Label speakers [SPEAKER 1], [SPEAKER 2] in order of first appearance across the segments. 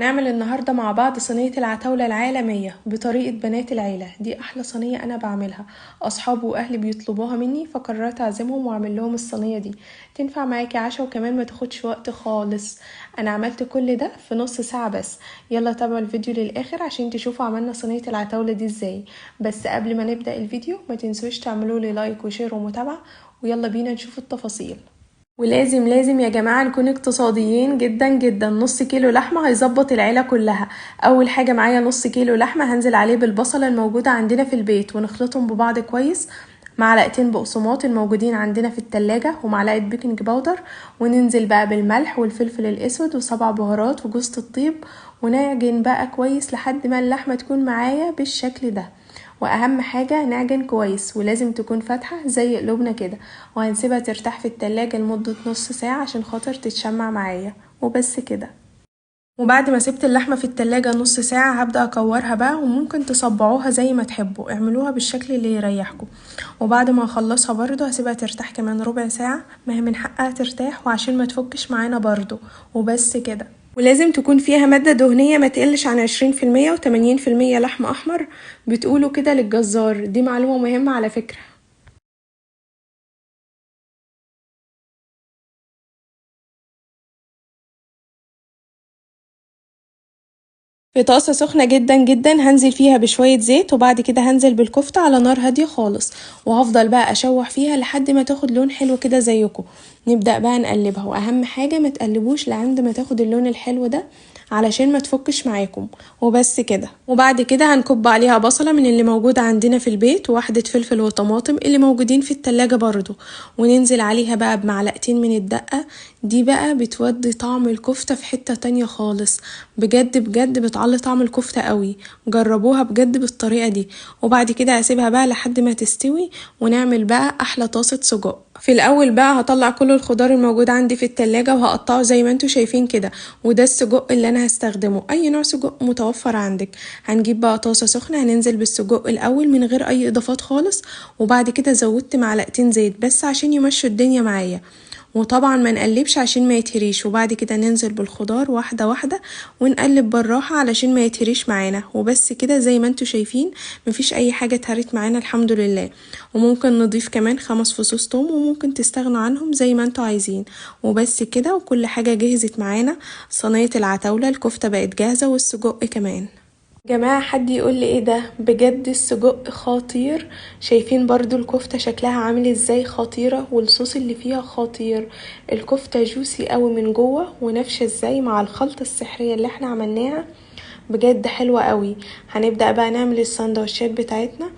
[SPEAKER 1] نعمل النهاردة مع بعض صينية العتاولة العالمية بطريقة بنات العيلة. دي أحلى صينية أنا بعملها، أصحابي وأهلي بيطلبوها مني فقررت أعزمهم وأعمل لهم الصينية دي. تنفع معاكي عشا وكمان ما تاخدش وقت خالص. أنا عملت كل ده في نص ساعة بس. يلا تابعوا الفيديو للآخر عشان تشوفوا عملنا صينية العتاولة دي ازاي. بس قبل ما نبدأ الفيديو ما تنسوش تعملوا لي لايك وشير ومتابعة، ويلا بينا نشوف التفاصيل. ولازم يا جماعة نكون اقتصاديين جدا جدا. نص كيلو لحمة هيظبط العيلة كلها. اول حاجة معايا نص كيلو لحمة هنزل عليه بالبصلة الموجودة عندنا في البيت ونخلطهم ببعض كويس، معلقتين بقسماط الموجودين عندنا في التلاجة ومعلقة بيكنج باودر، وننزل بقى بالملح والفلفل الاسود وسبع بهارات وجوزة الطيب، ونعجن بقى كويس لحد ما اللحمة تكون معايا بالشكل ده. واهم حاجة نعجن كويس ولازم تكون فاتحة زي قلوبنا كده، وهنسيبها ترتاح في التلاجة لمدة نص ساعة عشان خاطر تتشمع معايا وبس كده. وبعد ما سبت اللحمة في التلاجة نص ساعة هبدأ اكورها بقى، وممكن تصبعوها زي ما تحبوا، اعملوها بالشكل اللي يريحكم. وبعد ما اخلصها برضو هسيبها ترتاح كمان ربع ساعة، ما هي من حقها ترتاح وعشان ما تفكش معانا برضو وبس كده. ولازم تكون فيها مادة دهنية ما تقلش عن 20% و80% لحم أحمر، بتقولوا كده للجزار. دي معلومة مهمة على فكرة. في طاسة سخنة جدا جدا هنزل فيها بشوية زيت، وبعد كده هنزل بالكفتة على نار هادية خالص، وهفضل بقى أشوح فيها لحد ما تاخد لون حلو كده زيكم. نبدأ بقى نقلبها، وأهم حاجة ما تقلبوش لعند ما تاخد اللون الحلو ده علشان ما تفكش معاكم وبس كده. وبعد كده هنكب عليها بصلة من اللي موجودة عندنا في البيت، وواحدة فلفل وطماطم اللي موجودين في التلاجة برضو، وننزل عليها بقى بمعلقتين من الدقة. دي بقى بتودي طعم الكفتة في حتة تانية خالص، بجد بجد بتعلي طعم الكفتة قوي. جربوها بجد بالطريقة دي. وبعد كده هسيبها بقى لحد ما تستوي، ونعمل بقى احلى طاسة سجق. في الاول بقى هطلع كل الخضار الموجود عندي في التلاجة وهقطعه زي ما انتوا شايفين كده، وده السجق اللي انا هستخدمه، اي نوع سجق متوفر عندك. هنجيب بقى طاسة سخنة هننزل بالسجق الاول من غير اي اضافات خالص، وبعد كده زودت معلقتين زيت بس عشان يمشوا الدنيا معايا، وطبعا ما نقلبش عشان ما يتهريش. وبعد كده ننزل بالخضار واحدة واحدة ونقلب بالراحة علشان ما يتهريش معانا وبس كده. زي ما انتوا شايفين مفيش اي حاجة اتهرت معانا الحمد لله. وممكن نضيف كمان 5 فصوص توم، وممكن تستغنوا عنهم زي ما انتوا عايزين وبس كده. وكل حاجة جهزت معانا، صينية العتاولة الكفتة بقت جاهزة والسجق كمان. جماعة حد يقول لي ايه ده؟ بجد السجق خطير. شايفين برضو الكفتة شكلها عامل ازاي؟ خطيرة، والصوص اللي فيها خطير. الكفتة جوسي قوي من جوه ونافشة ازاي مع الخلطة السحرية اللي احنا عملناها، بجد حلوة قوي. هنبدأ بقى نعمل السندوتشات بتاعتنا.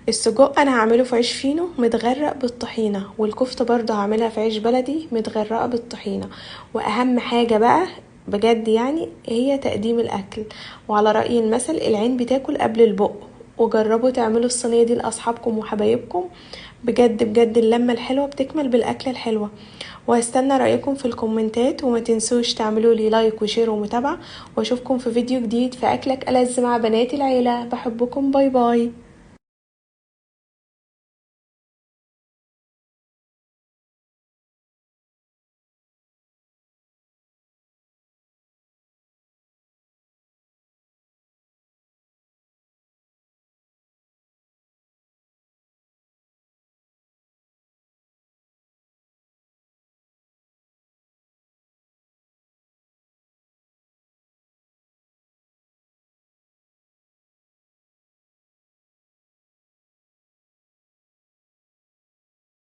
[SPEAKER 1] السجق انا هعمله في عيش فينو متغرق بالطحينة، والكفتة برضو هعملها في عيش بلدي متغرقة بالطحينة. واهم حاجة بقى بجد يعني هي تقديم الاكل، وعلى رأي المثل العين بتاكل قبل البق. وجربوا تعملوا الصينية دي لاصحابكم وحبايبكم، بجد بجد اللمة الحلوة بتكمل بالاكلة الحلوة. وهستنى رأيكم في الكومنتات، وما تنسوش تعملوا لي لايك وشير ومتابعة، واشوفكم في فيديو جديد في اكلك ألذ مع بنات العيلة. بحبكم، باي باي.